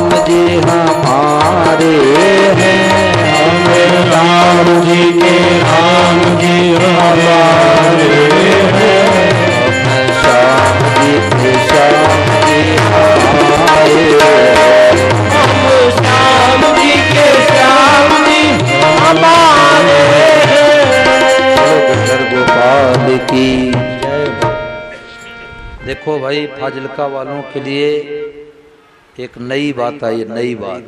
राम जी हमारे हैं, राम जी के राम जी हमारे हैं, श्याम जी के श्याम जी हमारे हैं, श्याम जी के श्याम जी हमारे हैं। गंधर गोपाल की जय। देखो भाई, फाजिलका वालों के लिए एक नई बात आई, नई बात।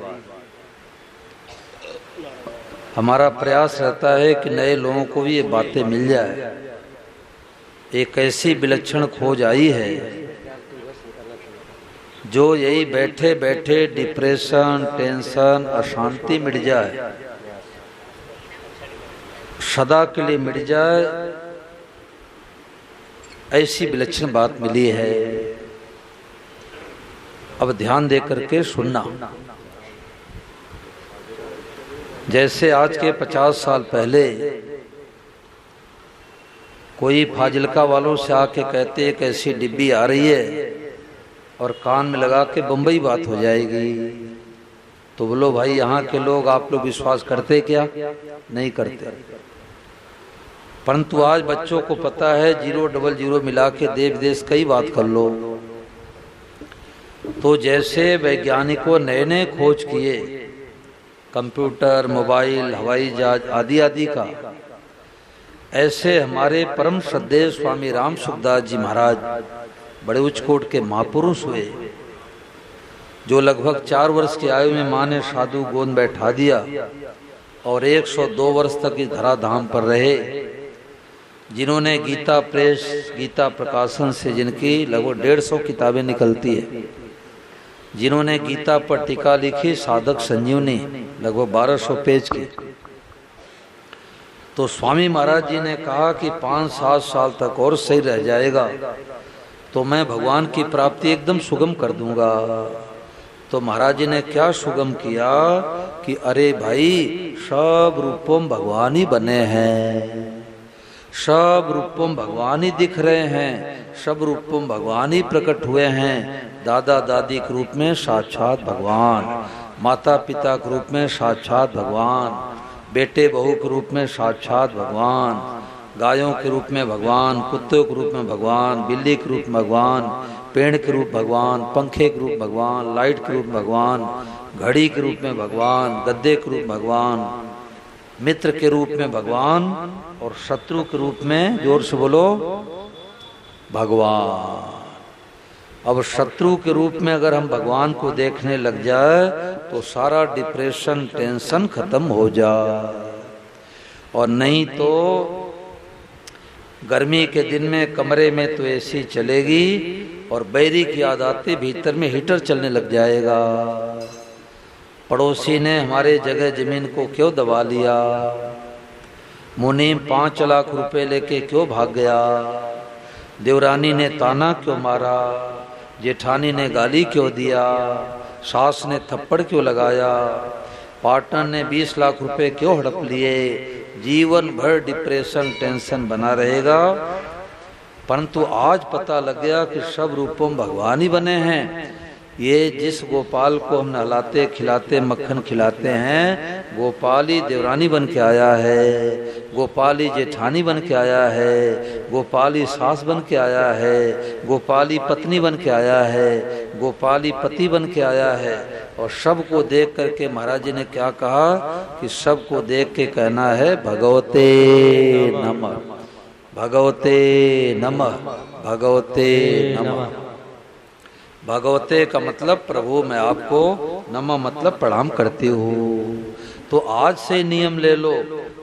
हमारा प्रयास रहता है कि नए लोगों को भी ये बातें मिल जाए। एक ऐसी विलक्षण खोज आई है जो यही बैठे बैठे डिप्रेशन, टेंशन, अशांति मिट जाए, सदा के लिए मिट जाए, ऐसी विलक्षण बात मिली है। अब ध्यान दे करके सुनना। जैसे आज के 50 साल पहले कोई फाजिलका वालों से आके कहते एक ऐसी डिब्बी आ रही है और कान में लगा के बम्बई बात हो जाएगी, तो बोलो भाई यहाँ के लोग, आप लोग विश्वास करते क्या? नहीं करते। परंतु आज बच्चों को पता है 000 मिला के देश विदेश कई बात कर लो। तो जैसे वैज्ञानिकों नए नए खोज किए, कंप्यूटर, मोबाइल, हवाई जहाज आदि आदि का, ऐसे हमारे परम श्रद्धेय स्वामी राम सुखदास जी महाराज बड़े उच्चकोट के महापुरुष हुए, जो लगभग 4 वर्ष की आयु में माँ ने साधु गोद बैठा दिया और 102 वर्ष तक इस धराधाम पर रहे, जिन्होंने गीता प्रेस, गीता प्रकाशन से जिनकी लगभग 150 किताबें निकलती है, जिन्होंने गीता पर टीका लिखी साधक संजीवनी लगभग 1200 पेज की। तो स्वामी महाराज जी ने कहा कि 5-7 साल तक और सही रह जाएगा तो मैं भगवान की प्राप्ति एकदम सुगम कर दूंगा। तो महाराज जी ने क्या सुगम किया कि अरे भाई, सब रूपों भगवान ही बने हैं, सब रूपों भगवान ही दिख रहे हैं, सब रूपों भगवान ही प्रकट हुए हैं। दादा दादी के रूप में साक्षात भगवान, माता पिता के रूप में साक्षात भगवान, बेटे बहू के रूप में साक्षात भगवान, गायों के रूप में भगवान, कुत्तों के रूप में भगवान, बिल्ली के रूप में भगवान, पेड़ के रूप भगवान, पंखे के रूप भगवान, लाइट के रूप भगवान, घड़ी के रूप में भगवान, गद्दे के रूप भगवान, मित्र के रूप में भगवान और शत्रु के रूप में, जोर से बोलो, भगवान। अब शत्रु के रूप में अगर हम भगवान को देखने लग जाए तो सारा डिप्रेशन, टेंशन खत्म हो जाए। और नहीं तो गर्मी के दिन में कमरे में तो एसी चलेगी और बैरी की याद आते भीतर में हीटर चलने लग जाएगा। पड़ोसी ने हमारे जगह जमीन को क्यों दबा लिया, मुनीम 5 लाख रुपए लेके क्यों भाग गया, देवरानी ने ताना क्यों मारा, जेठानी ने गाली क्यों दिया, सास ने थप्पड़ क्यों लगाया, पार्टनर ने 20 लाख रुपए क्यों हड़प लिए। जीवन भर डिप्रेशन, टेंशन बना रहेगा। परंतु आज पता लग गया कि सब रूपों में भगवान ही बने हैं। ये जिस गोपाल को हम नहलाते खिलाते मक्खन खिलाते हैं, गोपाल ही देवरानी बन के आया है, गोपाल ही जेठानी बन के आया है, गोपाल ही सास बन के आया है, गोपाल ही पत्नी बन के आया है, गोपाल ही पति बन के आया है। और सबको देख करके महाराज जी ने क्या कहा कि सबको देख के कहना है भगवते नमः, भगवते नमः, भगवते नमः। भगवते का मतलब प्रभु मैं आपको, नमः मतलब प्रणाम करती हूँ। तो आज से नियम ले लो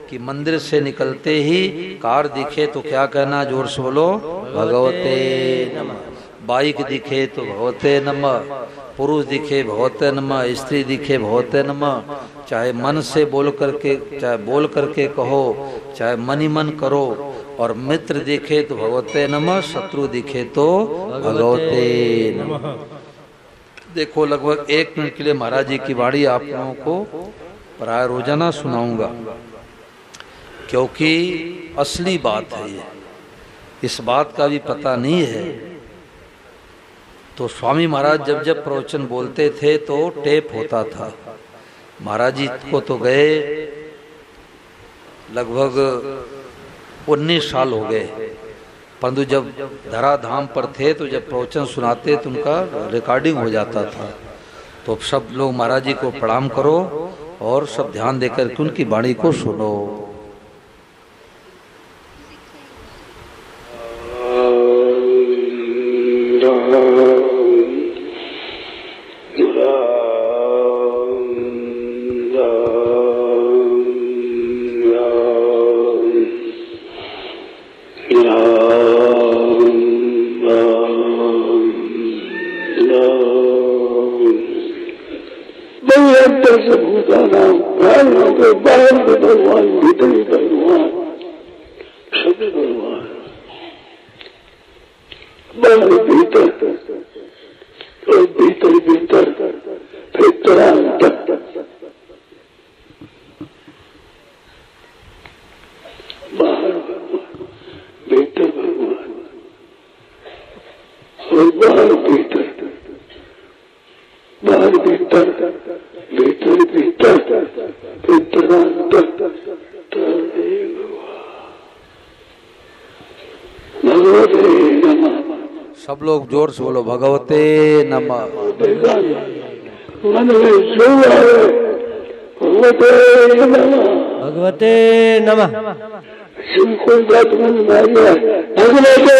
कि मंदिर से निकलते ही कार दिखे तो क्या कहना, जोर से बोलो, भगवते नमः। बाइक दिखे तो भगवते नमः, पुरुष दिखे भगवते नमः, स्त्री दिखे भगवते नमः। चाहे मन से बोल करके, चाहे बोल करके कहो, चाहे मन ही मन करो। और मित्र दिखे तो भगवते नमः, शत्रु दिखे तो भगवते नमः। देखो लगभग 1 मिनट के लिए महाराज जी की वाणी आप लोगों को प्राय रोजाना सुनाऊंगा, क्योंकि असली बात है ये, इस बात का भी पता नहीं है। तो स्वामी महाराज जब जब प्रवचन बोलते थे तो टेप होता था। महाराज जी को तो गए लगभग 19 साल हो गए, परंतु जब धराधाम पर थे तो जब प्रवचन सुनाते तो उनका रिकॉर्डिंग हो जाता था। तो सब लोग महाराज जी को प्रणाम करो और सब ध्यान देकर के उनकी वाणी को सुनो। बाहर के भगवान, भीतर ही भगवान, सब भगवान, बाहर भीतर और भीतर भीतर फिर तरांतर, बाहर भगवान, भीतर भगवान और बाहर भीतर, बाहर भीतर, भीतर भीतर भगवते नमः। सब लोग जोर से बोलो भगवते नमः। मन में जो आए भगवते नमः, भगवते नमः। कोई बात मन में आ गया भगवते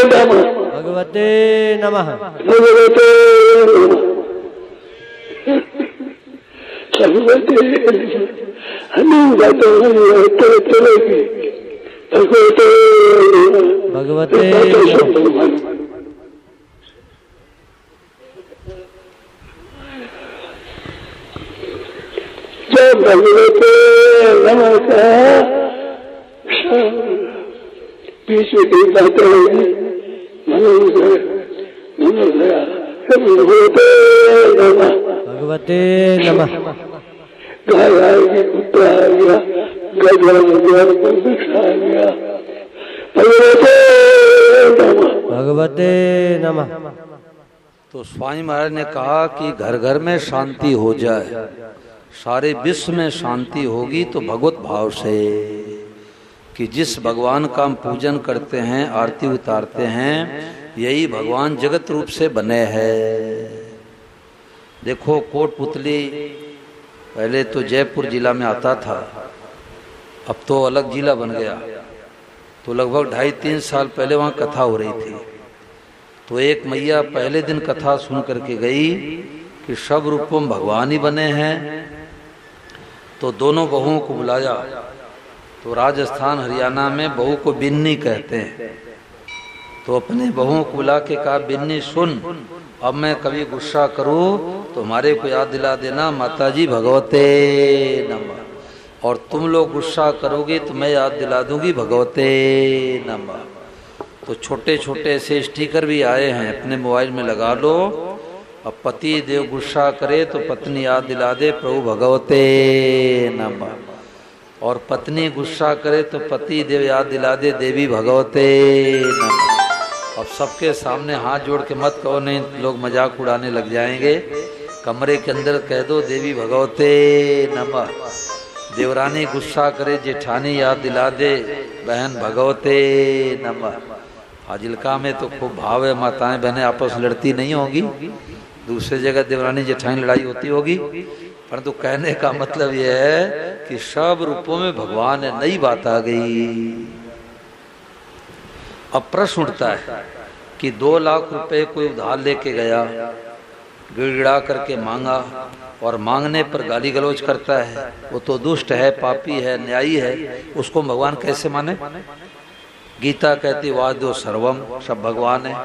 नमः, भगवते नमः, भगवते नमः, भगवते हमें बातों चलेगी भगवते भगवते जब भगवते नमः का बीच में कई बातें होगी भगवते नमः, भगवते नमः। गाय आएगी, कुत्ता आ गया, गधा आ गया, भगवते नमः, भगवते नमः। तो स्वामी महाराज ने कहा कि घर घर में शांति हो जाए, सारे विश्व में शांति होगी तो भगवत भाव से, कि जिस भगवान का हम पूजन करते हैं, आरती उतारते हैं, यही भगवान जगत रूप से बने हैं। देखो कोटपुतली पहले तो जयपुर जिला में आता था, अब तो अलग जिला बन गया। तो लगभग 2.5-3 साल पहले वहाँ कथा हो रही थी। तो एक मैया पहले दिन कथा सुन करके गई कि सब रूपों में भगवान ही बने हैं। तो दोनों बहुओं को बुलाया। तो राजस्थान हरियाणा में बहू को बिन्नी कहते हैं। तो अपने बहुओं को बुला के कहा, बिन्नी सुन, अब मैं कभी गुस्सा करूं तो हमारे को याद दिला देना माताजी भगवते नमः, और तुम लोग गुस्सा करोगे तो मैं याद दिला दूंगी भगवते नमः। तो छोटे छोटे ऐसे स्टिकर भी आए हैं, अपने मोबाइल में लगा लो। अब पति देव गुस्सा करे तो पत्नी याद दिला दे प्रभु भगवते नमः, और पत्नी गुस्सा करे तो पति देव याद दिला दे देवी भगवते नमः। अब सबके सामने हाथ जोड़ के मत कहो, नहीं लोग मजाक उड़ाने लग जाएंगे। कमरे के अंदर कह दो देवी भगवते नमः। देवरानी गुस्सा करे, जेठानी याद दिला दे बहन भगवते नमः। फाजिलका में तो खूब भाव है, माताएं बहनें आपस लड़ती नहीं होगी, दूसरे जगह देवरानी जेठानी लड़ाई होती होगी, परंतु कहने का मतलब यह है कि सब रूपों में भगवान है। नई बात आ गई। अब प्रश्न उठता है कि 2 लाख रुपए कोई उधार लेके गया, गिड़गिड़ा करके मांगा और मांगने पर गाली गलौज करता है, वो तो दुष्ट है, पापी है, न्यायी है, उसको भगवान कैसे माने? गीता कहती वाद्यो सर्वम, सब भगवान है।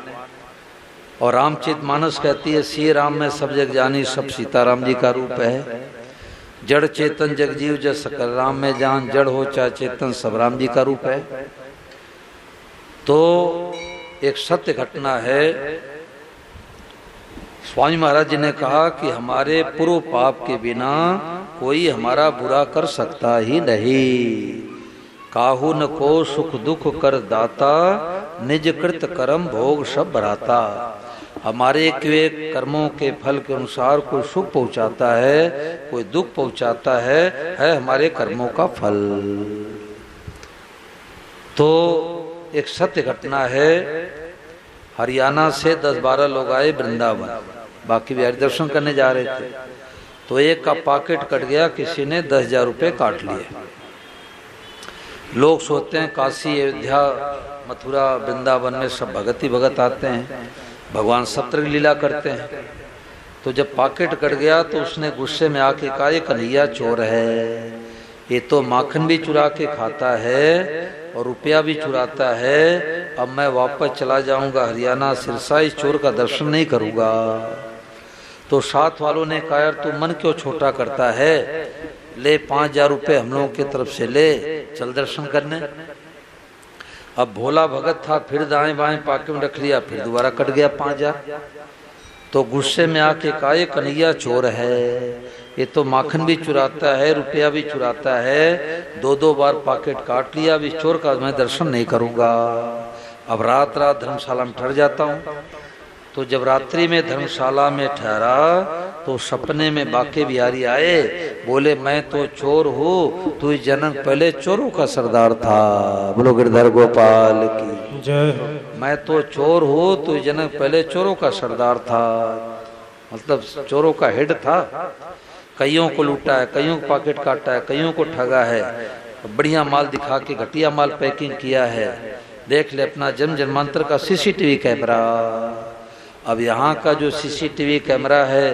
और रामचरितमानस कहती है श्री राम में सब जग जानी, सब सीताराम जी का रूप है। जड़ चेतन जगजीव जस सकल राम में जान, जड़ हो चाहे चेतन सब राम जी का रूप है। तो एक सत्य घटना है, स्वामी महाराज जी ने कहा कि हमारे पूर्व पाप के बिना कोई हमारा बुरा कर सकता ही नहीं। काहू न को सुख दुख कर दाता, निज कृत कर्म भोग सब बराता। हमारे किए कर्मों के फल के अनुसार कोई सुख पहुंचाता है, कोई दुख पहुंचाता है हमारे कर्मों का फल। तो एक सत्य घटना है, हरियाणा से 10-12 लोग आए वृंदावन, बाकी बिहारी दर्शन करने जा रहे थे। तो एक का पॉकेट कट गया, किसी ने 10,000 रुपये काट लिए। लोग सोचते हैं काशी अयोध्या मथुरा वृंदावन में सब भगत ही भगत आते हैं, भगवान सप्तर की लीला करते हैं। तो जब पॉकेट कट गया तो उसने गुस्से में आके कहा ये कन्हैया चोर है, ये तो माखन भी चुरा के खाता है और रुपया भी चुराता है। अब मैं वापस चला जाऊंगा हरियाणा सिरसा, इस चोर का दर्शन नहीं करूंगा। तो साथ वालों ने कहा यार तू मन क्यों छोटा करता है, ले 5,000 रुपये हम लोगों की तरफ से ले, चल दर्शन करने। अब भोला भगत था, फिर दाएं बाएं पाके में रख लिया, फिर दोबारा कट गया 5,000। तो गुस्से में आके कहा ये कन्हैया चोर है, ये तो माखन भी चुराता है, रुपया भी चुराता है, 2-2 बार पॉकेट काट लिया, अब इस चोर का मैं दर्शन नहीं करूंगा। अब रात रात धर्मशाला में ठहर जाता हूँ। तो जब रात्रि में धर्मशाला में ठहरा तो सपने में बाके बिहारी आए, बोले मैं तो चोर हूँ, तू जनक पहले चोरों का सरदार था। बोलो गिरधर गोपाल की जय। मैं तो चोर हूँ, तू जनक पहले चोरों का सरदार था, मतलब चोरों का हेड था। कईयों को लूटा है, कईयों को पॉकेट काटा है, कईयों को ठगा है, बढ़िया माल दिखा के घटिया माल पैकिंग किया है। देख ले अपना जन्म जन्मांतर का सीसीटीवी कैमरा। अब यहाँ का जो सीसीटीवी कैमरा है,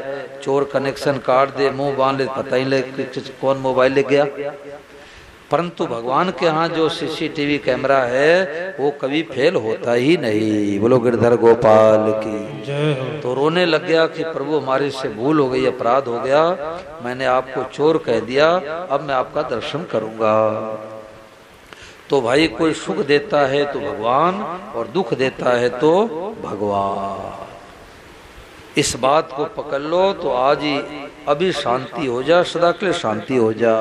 चोर कनेक्शन काट दे, मुंह बांध ले, पता ही ले कौन मोबाइल ले गया। परंतु भगवान के यहाँ जो सीसीटीवी कैमरा है वो कभी फेल होता ही नहीं। बोलो गिरधर गोपाल की। तो रोने लग गया कि प्रभु हमारे से भूल हो गई, अपराध हो गया, मैंने आपको चोर कह दिया, अब मैं आपका दर्शन करूंगा। तो भाई कोई सुख देता है तो भगवान, और दुख देता है तो भगवान। इस बात को पकड़ लो तो आज ही अभी शांति हो जा, सदा के लिए शांति हो जा,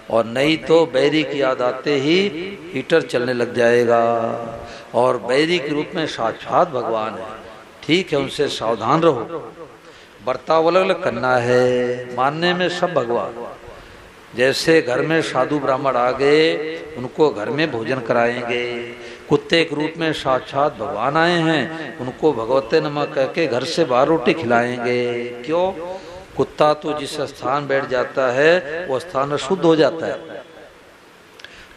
और नहीं तो बैरी की याद आते ही हीटर चलने लग जाएगा। और बैरी के रूप में साक्षात भगवान है, ठीक है, उनसे सावधान रहो। बर्ताव अलग अलग करना है, मानने में सब भगवान। जैसे घर में साधु ब्राह्मण आ गए, उनको घर में भोजन कराएंगे। कुत्ते के रूप में साक्षात भगवान आए हैं, उनको भगवते नमः कह के घर से बाहर रोटी खिलाएंगे। क्यों? कुत्ता तो जिस स्थान बैठ जाता है वो स्थान अशुद्ध हो जाता है।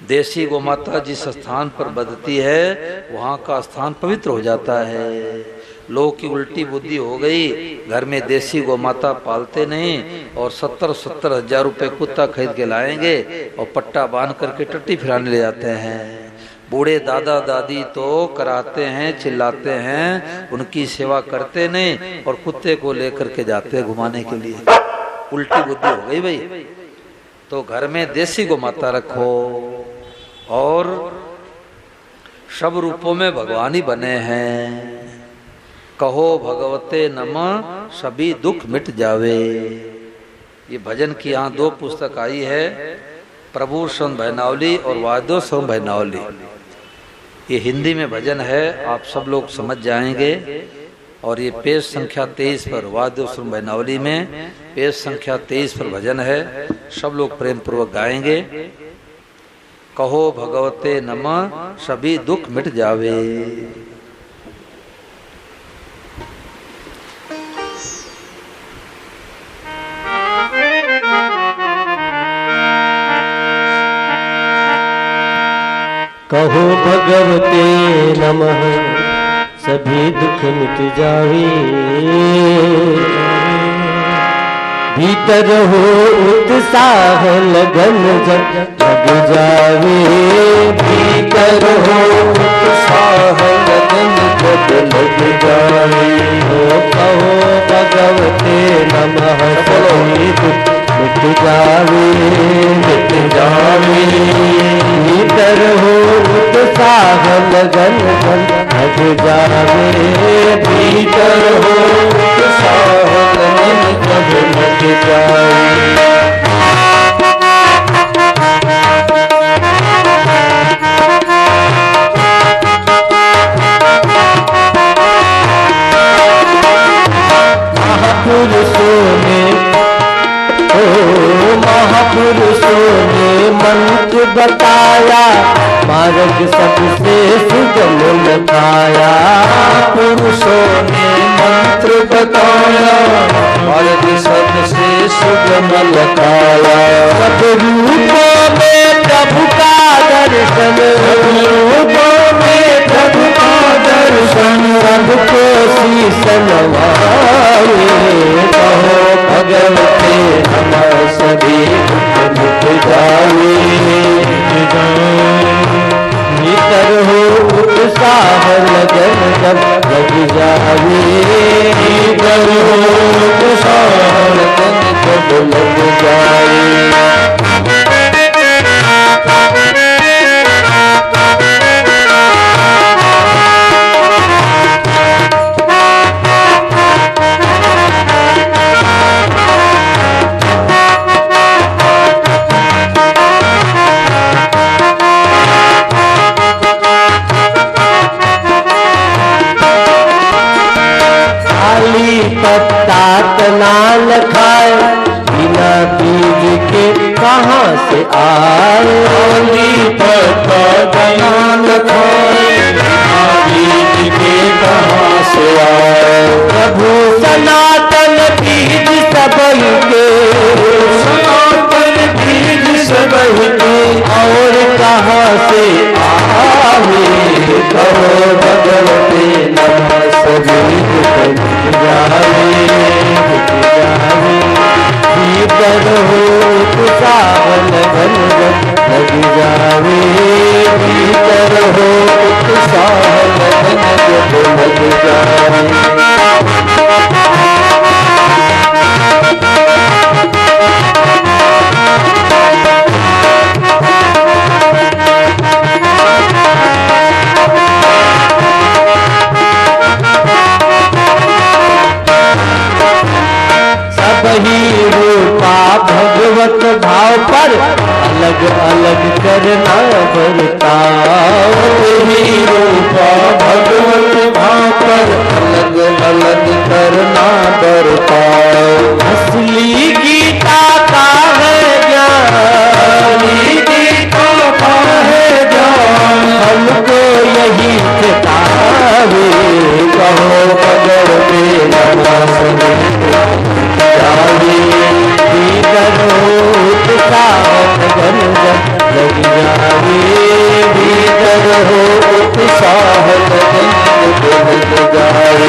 देसी गोमाता जिस स्थान पर बदती है वहाँ का स्थान पवित्र हो जाता है। लोगों की उल्टी बुद्धि हो गई, घर में देसी गोमाता पालते नहीं और 70-70 हजार रुपये कुत्ता खरीद के लाएंगे और पट्टा बांध करके टट्टी फिराने ले जाते हैं। बूढ़े दादा दादी तो कराते हैं, चिल्लाते हैं, उनकी सेवा करते नहीं और कुत्ते को लेकर के जाते हैं घुमाने के लिए। उल्टी बुद्धि हो गई भाई। तो घर में देसी गोमाता रखो, और सब रूपों में भगवान ही बने हैं। कहो भगवते नमः सभी दुख मिट जावे। ये भजन की यहाँ 2 पुस्तक आई है, प्रभु सम भैनावली और वाद्यो सम भैनावली। ये हिंदी में भजन है, आप सब लोग समझ जाएंगे। और ये पेज संख्या 23 पर वाद्यो सम भैनावली में पेज संख्या 23 पर भजन है, सब लोग प्रेम पूर्वक गाएंगे। कहो भगवते नमः सभी दुख मिट जावे। कहो भगवते नमः सभी दुख मिट जावे। भीतर हो उत्साह लगन जग जावे। भीतर हो उत्साह लगन जग लग जावे। कहो भगवते नमः सभी दुख मिट जावे, मिट जावे। भीतर हो उत्साह लगन लग जावे। भीतर हो उत्साह लगन लग जावे। ने महापुरुषों ने मंत्र बताया, मार्ग सबसे सुगम बताया। पुरुषों ने मंत्र बताया, मार्ग सबसे सुगम बताया। सब रूपों में प्रभु का दर्शन, रूपों में प्रभु का दर्शन, सबको शीश नवाए। कहो भगवते नमः सभी दुख मिट जाए। भीतर हो उत्साह लगन जब लग जाए। भीतर हो उत्साह लगन जब लग जाए। पत्ता तना न खाए, बिना बीज के कहाँ से आए। पत्ता तना न खाए, बिना बीज के कहाँ से आए। प्रभु सनातन बीज सबही के, सनातन बीज सबही के, और कहाँ से आए। कहो भगवते नमः सभी दुख मिट जाए। भीतर हो उत्साह लगन जब लग जाए। भीतर हो उत्साह लगन जब लग जाए। सबही रूपा भगवत भाव पर अलग अलग करना बरताओ। सबही रूपा भगवत भाव पर अलग अलग करना बरताओ। असली गीता का है ज्ञान, गीता का है ज्ञान, हमको यही चेतावे। कहो भगवते नमः सभी जावे। भीतर हो उत्साह लगन जब लग जावे। भीतर हो उत्साह लगन जब लग जाए।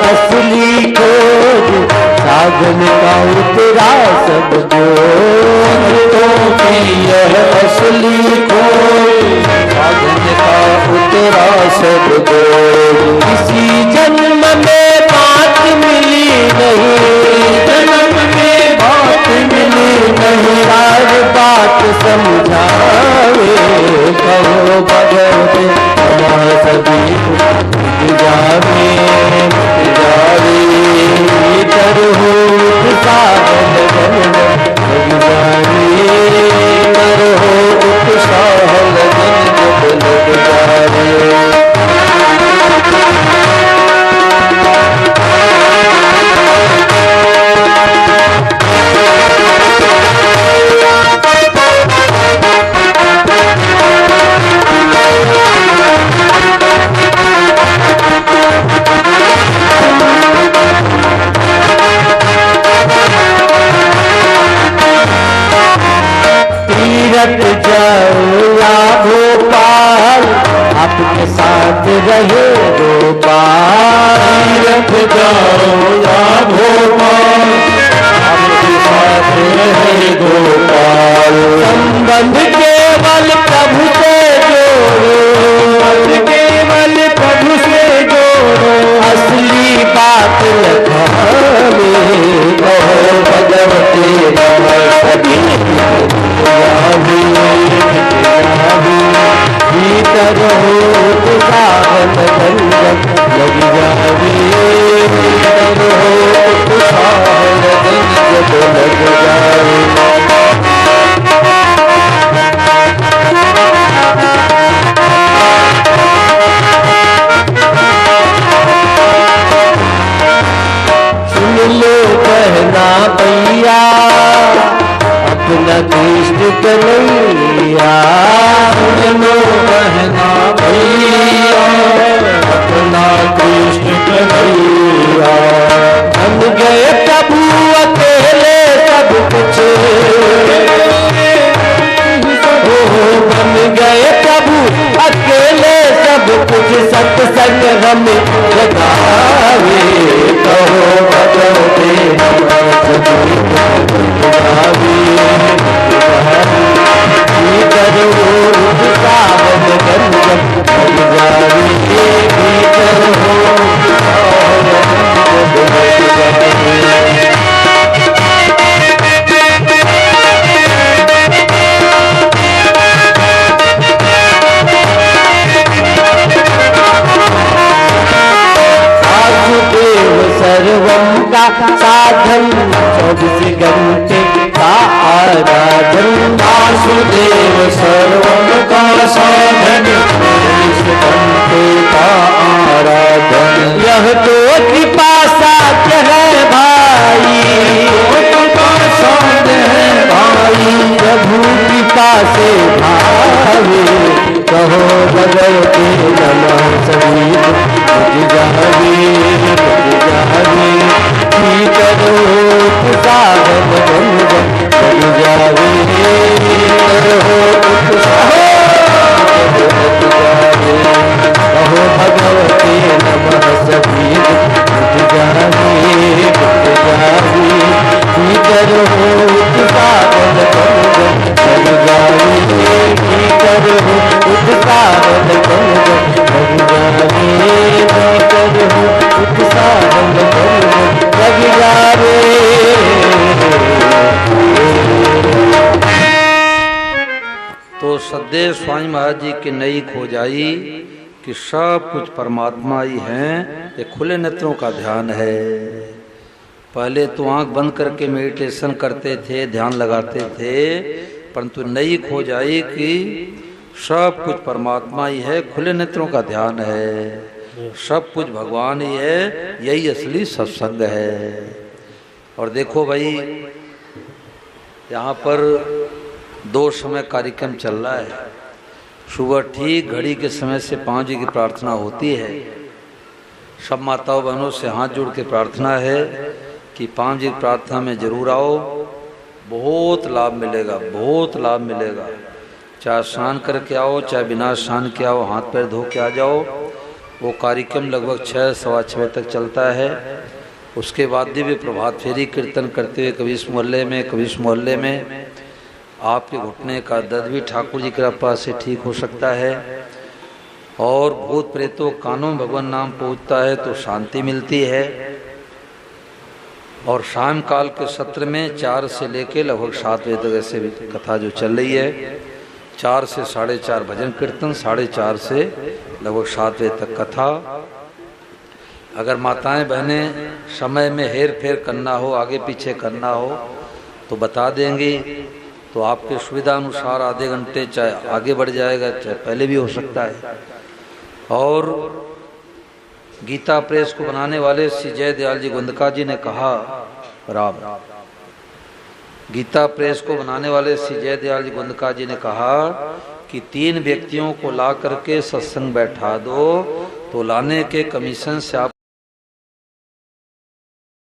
असली खोज साधन का उतरा सब संतों की यह असली खोज, साधन का उतरा सब बोझ। किसी जन्म में बात मिली नहीं, जन्म में बात मिली नहीं, सार बात समझावे। कहो भगवते नमः सभी जावे। भीतर हो उत्साह लगन जब लग जाए। भीतर हो उत्साह लगन जब लग जाए। लो कहना भैया अपना कृष्ण कन्हैया, सुन लो कहना भैया अपना कृष्ण कन्हैया। बन गए प्रभु अकेले सब कुछ, बन गए प्रभु अकेले सब कुछ, सत्संग हम लगावे कहो भगवते करो सावन गंजन जावे करो सर्वम का साधन 24 घंटे का आराधन, वासुदेव सर्वम का साधन 24 घंटे का आराधन। यह तो कृपा साध्य है भाई, साध्य है भाई, प्रभु कृपा से भावे कहो भगवते नमः सभी जावे करो साधन बन जावे कहो भगवते नमः सभी जावे करो साधन बन जावे करो साधन बन जावे करो साधन लग जावे। तो सदैव स्वामी महाराज जी की नई खोजाई कि सब कुछ परमात्मा ही है। ये खुले नेत्रों का ध्यान है। पहले तो आंख बंद करके मेडिटेशन करते थे, ध्यान लगाते थे, परंतु नई खोजाई कि सब कुछ परमात्मा ही है, खुले नेत्रों का ध्यान है, सब कुछ भगवान ही है, यही असली सत्संग है। और देखो भाई, यहाँ पर 2 समय कार्यक्रम चल रहा है। सुबह ठीक घड़ी के समय से 5 बजे की प्रार्थना होती है। सब माताओं बहनों से हाथ जोड़ के प्रार्थना है कि 5 बजे की प्रार्थना में जरूर आओ, बहुत लाभ मिलेगा, बहुत लाभ मिलेगा। चाहे स्नान करके आओ, चाहे बिना स्नान के आओ, हाथ पैर धो के आ जाओ। वो कार्यक्रम लगभग 6 सवा 6 तक चलता है। उसके बाद भी प्रभात फेरी कीर्तन करते हुए कभी इस मोहल्ले में, कभी इस मोहल्ले में आपके घुटने का दर्द भी ठाकुर जी की कृपा से ठीक हो सकता है। और भूत प्रेतों कानों में भगवान नाम पहुँचता है तो शांति मिलती है। और शाम काल के सत्र में 4 से लेके लगभग 7 बजे तक ऐसे भी कथा जो चल रही है। 4 से 4:30 भजन कीर्तन, 4:30 से लगभग 7 बजे तक कथा। अगर माताएं बहनें समय में हेर फेर करना हो, आगे पीछे करना हो तो बता देंगी, तो आपके सुविधा अनुसार आधे घंटे चाहे आगे बढ़ जाएगा, चाहे पहले भी हो सकता है। और गीता प्रेस को बनाने वाले श्री जय दयाल जी गुंदका जी ने कहा, राम गीता प्रेस को बनाने वाले श्री जय दयाल जी गुंदका जी ने कहा कि 3 व्यक्तियों को ला करके सत्संग बैठा दो तो लाने के कमीशन से आप